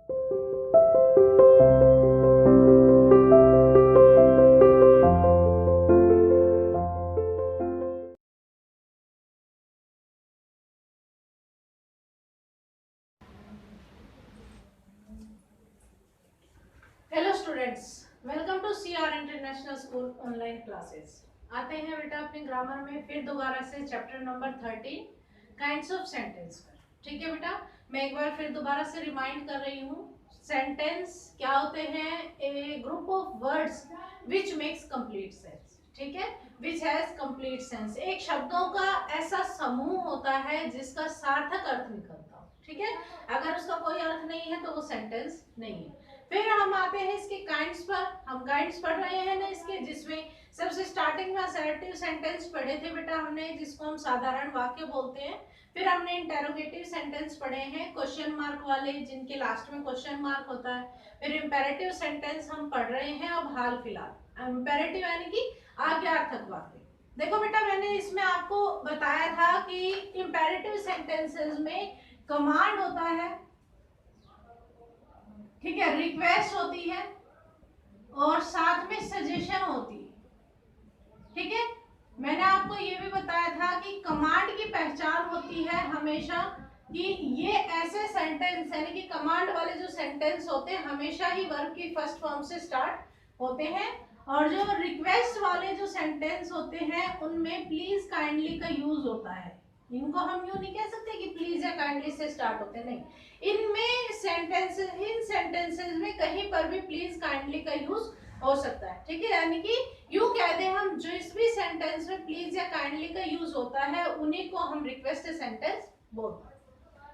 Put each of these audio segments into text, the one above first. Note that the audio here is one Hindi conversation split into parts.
Hello students, welcome to CR international school online classes. आते हैं बेटा अपने ग्रामर में फिर दोबारा से chapter number 13 kinds of sentence पर। ठीक है बेटा, मैं एक बार फिर दोबारा से रिमाइंड कर रही हूँ। सेंटेंस क्या होते हैं? A group of words which makes complete sense. ठीक है, विच हैज कंप्लीट सेंस। एक शब्दों का ऐसा समूह होता है जिसका सार्थक अर्थ निकलता हो। ठीक है, अगर उसका कोई अर्थ नहीं है तो वो सेंटेंस नहीं है। फिर हम आते हैं इसके काइंड्स पर। हम काइंड्स पढ़ रहे हैं ना इसके, जिसमें सबसे स्टार्टिंग में असर्टिव सेंटेंस पढ़े थे बेटा हमने, जिसको हम साधारण वाक्य बोलते हैं। फिर हमने इंटेरोगेटिव सेंटेंस पढ़े हैं, क्वेश्चन मार्क वाले, जिनके लास्ट में क्वेश्चन मार्क होता है। फिर इंपेरेटिव सेंटेंस हम पढ़ रहे हैं अब हाल फिलहाल। इंपेरेटिव यानी कि आज्ञार्थक वाक्य। देखो बेटा, मैंने इसमें आपको बताया था कि इंपेरेटिव सेंटेंसेस में कमांड होता है, ठीक है, रिक्वेस्ट होती है और साथ में सजेशन होती है। ठीक है, मैंने आपको ये भी बताया था कि कमांड की पहचान होती है हमेशा कि ये ऐसे सेंटेंस, यानी कि कमांड वाले जो सेंटेंस होते हैं हमेशा ही वर्ब की फर्स्ट फॉर्म से स्टार्ट होते हैं, और जो रिक्वेस्ट वाले जो सेंटेंस होते हैं उनमें प्लीज काइंडली का यूज होता है। इनको हम यूं नहीं कह सकते कि प्लीज या काइंडली से स्टार्ट होते हैं, नहीं। इनमें सेंटेंसेस, इन सेंटेंसेस में कहीं पर भी प्लीज काइंडली का यूज हो सकता है। ठीक है, यानी कि यूं कह दें हम, जिस भी सेंटेंस में प्लीज या काइंडली का यूज होता है उन्हीं को हम रिक्वेस्ट सेंटेंस बोलते हैं।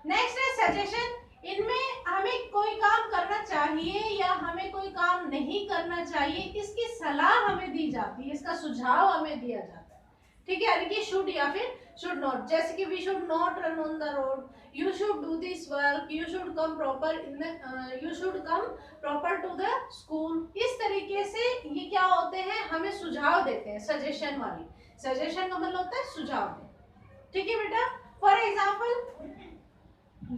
नेक्स्ट है सजेशन। इनमें हमें कोई काम करना चाहिए या हमें कोई काम नहीं करना चाहिए, इसकी सलाह हमें दी जाती है, इसका सुझाव हमें दिया जाता है। ठीक है, यानी कि शुड या फिर शुड नॉट। जैसे कि we should not run on the road, you should do this work, you should come proper in you should come proper to the school. इस तरीके से ये क्या होते हैं, हमें सुझाव देते हैं। सजेशन वाली, सजेशन का मतलब होता है सुझाव देना। ठीक है बेटा, फॉर एग्जाम्पल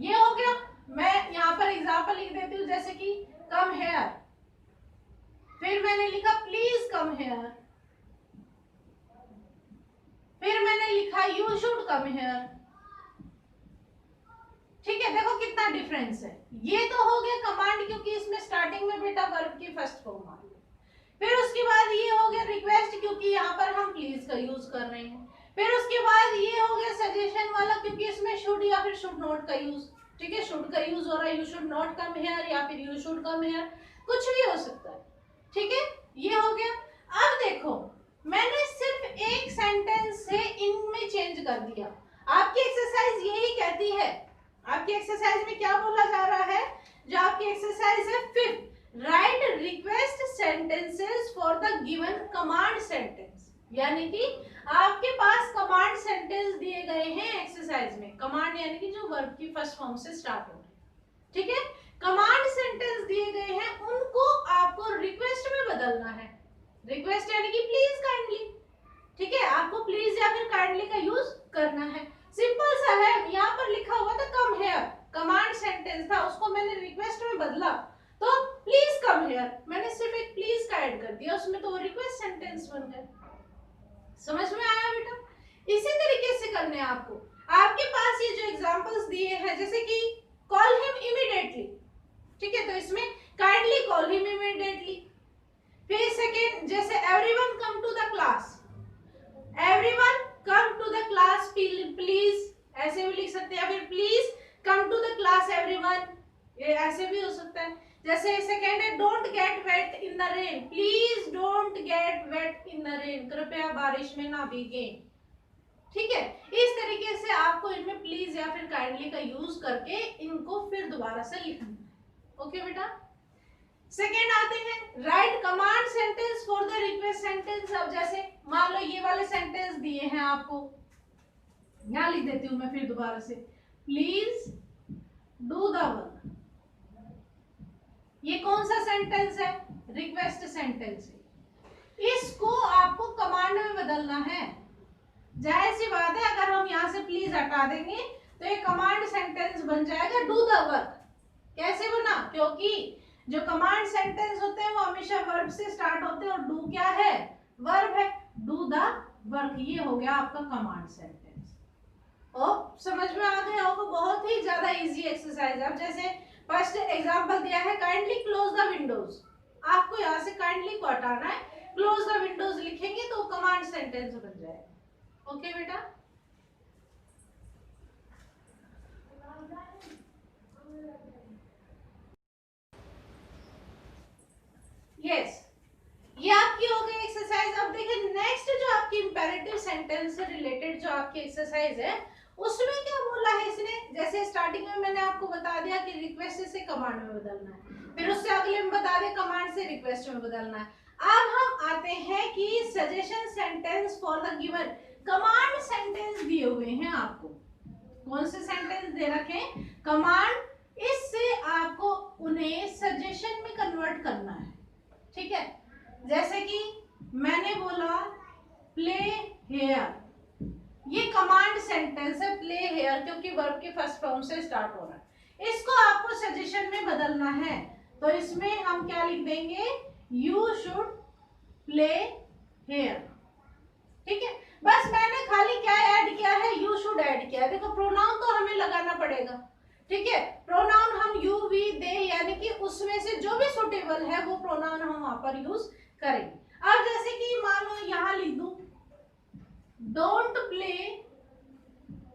ये हो गया। मैं यहाँ पर एग्जाम्पल लिख देती हूँ, जैसे कि कम हेयर, फिर मैंने लिखा प्लीज कम हेयर, फिर मैंने लिखा यू शुड कम हेयर। ठीक है, देखो कितना डिफरेंस है। ये तो हो गया कमांड, क्योंकि इसमें स्टार्टिंग में बेटा वर्ब की फर्स्ट फॉर्म आ गई। फिर उसके बाद ये हो गया रिक्वेस्ट, क्योंकि यहाँ पर हम प्लीज का यूज कर रहे हैं। फिर उसके बाद ये हो गया सजेशन वाला, क्योंकि इसमें शुड या फिर शुड नॉट का यूज। ठीक है, शुड का यूज हो रहा है, you should not come here या फिर यू शुड कम हियर, कुछ भी हो सकता है। ठीक है, ये हो गया। अब देखो, मैंने सिर्फ एक सेंटेंस से इनमें चेंज कर दिया। आपकी एक्सरसाइज यही कहती है। आपकी एक्सरसाइज में क्या बोला जा रहा है? जो आपकी एक्सरसाइज है fifth, right request sentences for the given command sentence. यानी कि आपके पास कमांड सेंटेंस दिए गए हैं एक्सरसाइज में। कमांड यानी कि जो वर्ब की फर्स्ट फॉर्म से स्टार्ट हो रहे हैं। ठीक है, कमांड सेंटेंस दिए गए हैं, उनको आपको रिक्वेस्ट में बदलना है। रिक्वेस्ट यानी कि प्लीज काइंडली। ठीक है, आपको प्लीज या फिर काइंडली का यूज करना है। सिंपल सा है। यहाँ पर लिखा हुआ था कम हेयर, कमांड सेंटेंस था, उसको मैंने रिक्वेस्ट में बदला तो प्लीज कम हेयर, मैंने सिर्फ एक प्लीज का ऐड कर दिया उसमें, तो वो रिक्वेस्ट सेंटेंस बन गया। समझ में आया बेटा? इसी तरीके से करने हैं आपको। आपके पास ये जो एग्जांपल्स दिए हैं, जैसे कि कॉल हिम इमीडिएटली। ठीक है, तो इसमें काइंडली कॉल हिम इमीडिएटली। फिर सेकेंड, जैसे everyone come to the class, everyone come to the class please, ऐसे भी लिख सकते हैं। फिर please come to the class everyone, ये ऐसे भी हो सकता है। जैसे सेकेंड है don't get wet in the rain, please don't get wet in the rain, कृपया बारिश में ना भीगे। ठीक है, इस तरीके से आपको इनमें प्लीज या फिर काइंडली का यूज करके इनको फिर दोबारा से लिखना है। ओके बेटा, सेकेंड आते हैं right command sentence for the request sentence. अब जैसे मान लो ये वाले सेंटेंस दिए हैं आपको, यहां लिख देती हूं मैं फिर दोबारा से, प्लीज डू द वर्क। ये कौन सा सेंटेंस है? रिक्वेस्ट सेंटेंस है। इसको आपको कमांड में बदलना है। जाहिर सी बात है, अगर हम यहां से प्लीज हटा देंगे तो ये कमांड सेंटेंस बन जाएगा डू द वर्क। कैसे बना? क्योंकि जो कमांड सेंटेंस होते हैं वो हमेशा वर्ब से स्टार्ट होते हैं और डू क्या है? वर्ब है। डू द वर्क, ये हो गया आपका कमांड सेंटेंस। और समझ में आ गया होगा, बहुत ही ज्यादा इजी एक्सरसाइज है। अब जैसे फर्स्ट एग्जांपल दिया है, काइंडली क्लोज द विंडोज। आपको यहाँ से काइंडली को हटाना है, क्लोज द विंडोज लिखेंगे तो कमांड सेंटेंस बन जाएगा। ओके बेटा, यस, ये आपकी हो गई एक्सरसाइज। अब देखिए नेक्स्ट जो आपकी इंपेरेटिव सेंटेंस से रिलेटेड जो आपकी एक्सरसाइज है, उसमें क्या बोला है इसने? जैसे स्टार्टिंग में मैंने आपको बता दिया कि रिक्वेस्ट से कमांड में बदलना है, फिर उससे अगले में बता दिया कमांड से रिक्वेस्ट में बदलना है। अब हम आते हैं कि suggestion sentence for the given command sentence दिए हुए हैं आपको। कौन से सेंटेंस दे रखे हैं? कमांड। इससे आपको उन्हें सजेशन में कन्वर्ट करना है। ठीक है, जैसे कि मैंने बोला प्ले हेयर, ये कमांड सेंटेंस है, प्ले हेयर, क्योंकि वर्ब के फर्स्ट फॉर्म से स्टार्ट हो रहा है। इसको आपको सजेशन में बदलना है, तो इसमें हम क्या लिख देंगे? You should play here. ठीक है, बस मैंने खाली क्या ऐड किया है? यू शुड ऐड किया है। देखो प्रोनाउन तो हमें लगाना पड़ेगा। ठीक है, प्रोनाउन हम यू वी दे यानी कि उसमें से जो भी सुटेबल है वो प्रोनाउन हम वहां पर यूज करेंगे। अब जैसे कि मान लो यहां लिख दूं don't play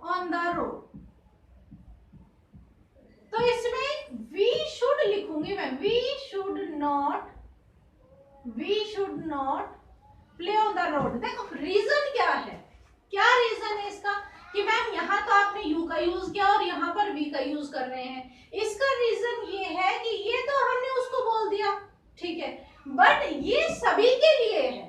on the road, तो इसमें वी शुड लिखूंगी मैं, we should not play on the road. देखो रीजन क्या है? क्या रीजन है इसका कि मैम यहाँ तो आपने यू का यूज किया और यहाँ पर वी का यूज कर रहे हैं। इसका रीजन ये है कि ये तो हमने उसको बोल दिया, ठीक है, बट ये सभी के लिए है।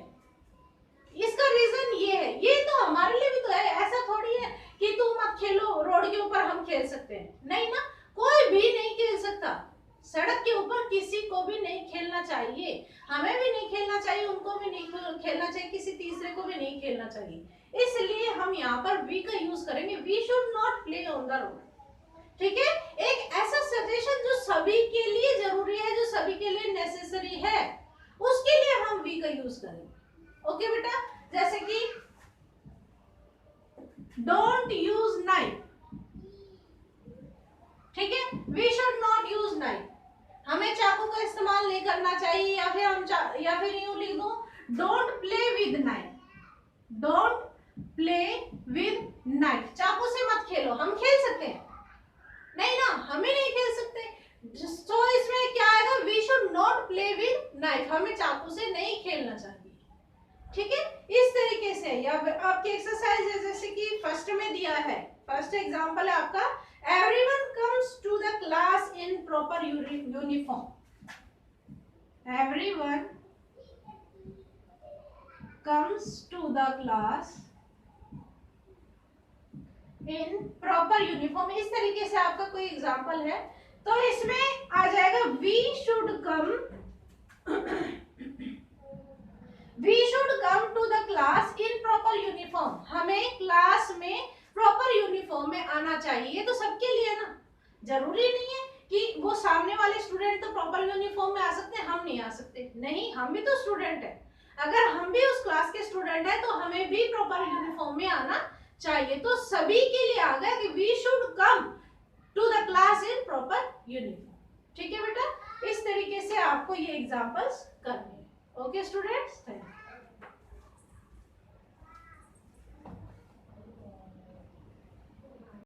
इसका रीजन ये है, ये तो हमारे लिए भी तो है। ऐसा थोड़ी है कि तुम मत खेलो रोड के ऊपर, हम खेल सकते हैं, नहीं ना, कोई भी नहीं खेल सकता। सड़क के ऊपर किसी को भी नहीं खेलना चाहिए, हमें भी नहीं खेलना चाहिए, उनको भी नहीं खेलना चाहिए, किसी तीसरे को भी नहीं खेलना चाहिए। इसलिए हम यहाँ पर वी का यूज करेंगे, we should not play on the road. ठीक है, एक ऐसा सजेशन जो सभी के लिए जरूरी है, जो सभी के लिए नेसेसरी है, उसके लिए हम वी का यूज करेंगे। ओके बेटा, जैसे कि डोंट यूज नाइफ। ठीक है, we should not use knife, हमें चाकू का इस्तेमाल नहीं करना चाहिए। या फिर हम या फिर यूं लिख दो don't play with knife, don't play with knife, चाकू से मत खेलो। हम खेल सकते हैं? नहीं ना, हमें नहीं खेल सकते। तो इसमें क्या आएगा? We should not play with knife, हमें चाकू से नहीं खेलना चाहिए। ठीक है, इस तरीके से। या आपकी एक्सरसाइज है जैसे कि फर्स्ट में दिया है, फर्स्ट एग्जांपल है आपका, everyone comes to the class in proper uniform, everyone comes to the class in proper uniform। इस तरीके से आपका कोई एग्जांपल है, तो इसमें आ जाएगा we should come to the class in proper uniform, हमें क्लास में प्रॉपर यूनिफॉर्म में आना चाहिए। तो सबके लिए ना, जरूरी नहीं है कि वो सामने वाले स्टूडेंट तो प्रॉपर यूनिफॉर्म में आ सकते हैं, हम नहीं आ सकते। नहीं, हम भी तो स्टूडेंट है, अगर हम भी उस क्लास के स्टूडेंट है तो हमें भी प्रॉपर यूनिफॉर्म में आना चाहिए। तो सभी के लिए आ गया कि we should come to the class in proper uniform. ठीक है बेटा, इस तरीके से आपको ये एग्जांपल्स करने हैं। Okay students, thank you.